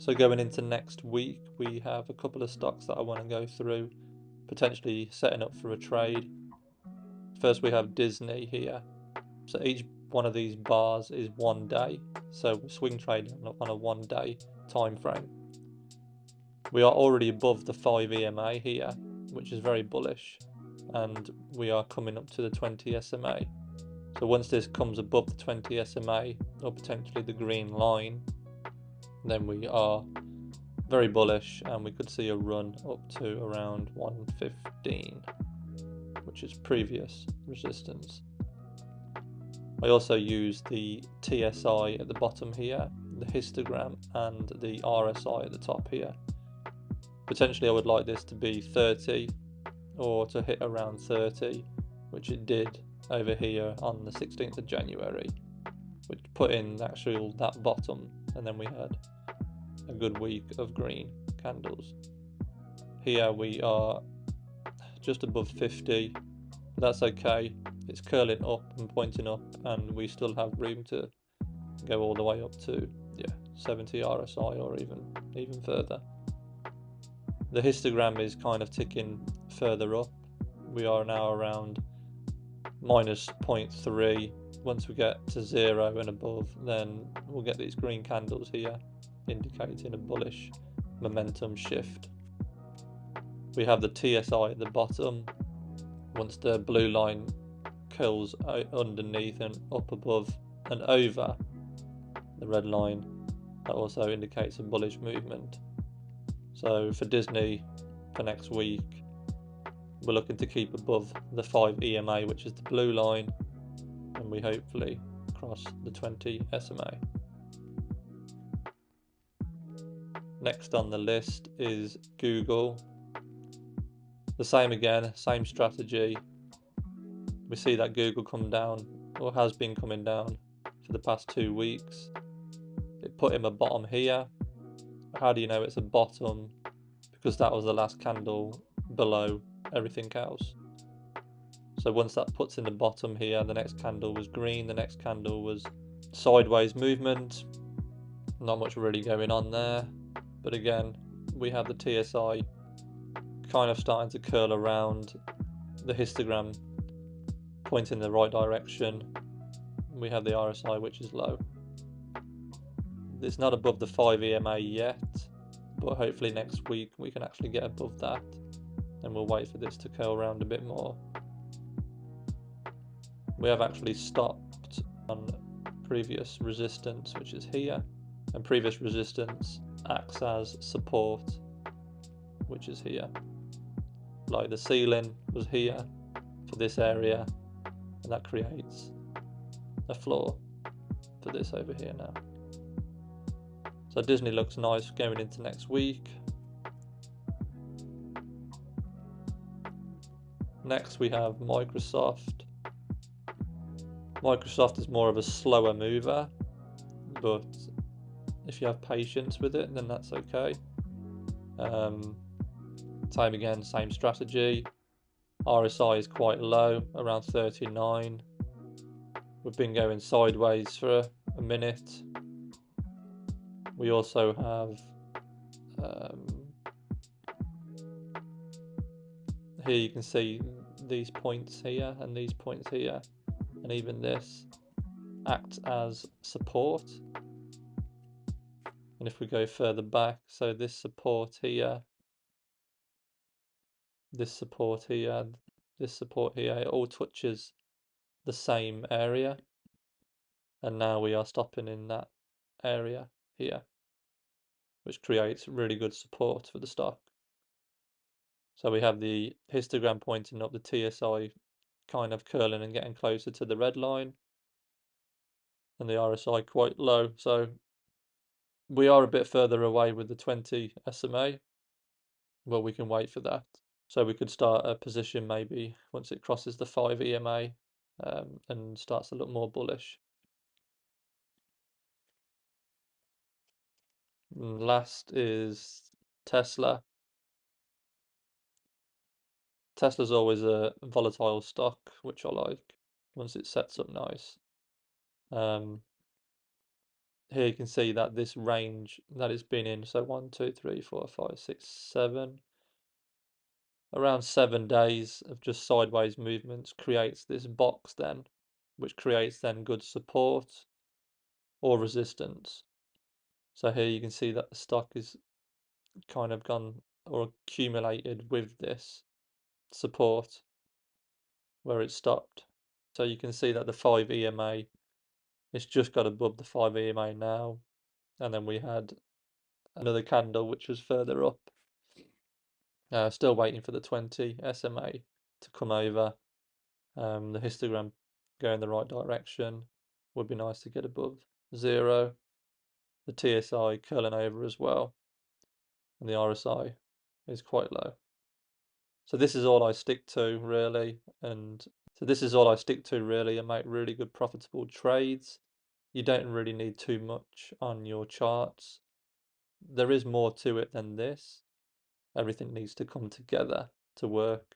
So going into next week, we have a couple of stocks that I want to go through, potentially setting up for a trade. First, we have Disney here. So each one of these bars is 1 day. So we're swing trading on a 1 day time frame. We are already above the 5 EMA here, which is very bullish. And we are coming up to the 20 SMA. So once this comes above the 20 SMA, or potentially the green line, then we are very bullish and we could see a run up to around 115, which is previous resistance. I also use the TSI at the bottom here, the histogram, and the RSI at the top here. Potentially I would like this to be 30 or to hit around 30, which it did over here on the 16th of January, which put in actually that bottom, and then we had a good week of green candles. Here we are just above 50, but that's okay. It's curling up and pointing up, and we still have room to go all the way up to 70 RSI or even further. The histogram is kind of ticking further up. We are now around minus 0.3. Once we get to 0 and above, then we'll get these green candles here indicating a bullish momentum shift. We have the TSI at the bottom. Once the blue line curls underneath and up above and over the red line, that also indicates a bullish movement. So for Disney for next week, we're looking to keep above the 5 EMA, which is the blue line, and we hopefully cross the 20 SMA. Next on the list is Google. The same again, same strategy. We see that Google come down, or has been coming down for the past 2 weeks. It put him a bottom here. How do you know it's a bottom? Because that was the last candle below everything else. So once that puts in the bottom here, the next candle was green, the next candle was sideways movement. Not much really going on there. But again, we have the TSI kind of starting to curl around, the histogram pointing in the right direction. We have the RSI, which is low. It's not above the 5 EMA yet, but hopefully next week we can actually get above that, and we'll wait for this to curl around a bit more. We have actually stopped on previous resistance, which is here, and previous resistance acts as support, which is here. Like the ceiling was here for this area, and that creates a floor for this over here now. So Disney looks nice going into next week. Next we have Microsoft. Microsoft is more of a slower mover, but if you have patience with it, then that's okay. Time again, same strategy. RSI is quite low, around 39. We've been going sideways for a minute. We also have here you can see these points here and these points here, and even this acts as support. And if we go further back, so this support here, this support here, this support here, it all touches the same area, and now we are stopping in that area here, which creates really good support for the stock. So we have the histogram pointing up, the TSI kind of curling and getting closer to the red line, and the RSI quite low. So we are a bit further away with the 20 SMA. Well, we can wait for that. So we could start a position maybe once it crosses the 5 EMA and starts to look more bullish. And last is Tesla. Tesla's always a volatile stock, which I like once it sets up nice. here you can see that this range that it's been in, so 1, 2, 3, 4, 5, 6, 7, around 7 days of just sideways movements creates this box then, which creates then good support or resistance. So here you can see that the stock is kind of gone or accumulated with this support where it stopped. So you can see that the 5 EMA, it's just got above the 5 EMA now, and then we had another candle which was further up. Still waiting for the 20 SMA to come over. The histogram going the right direction. Would be nice to get above 0. The TSI curling over as well, and the RSI is quite low. So this is all I stick to really, and make really good profitable trades. You don't really need too much on your charts. There is more to it than this. Everything needs to come together to work.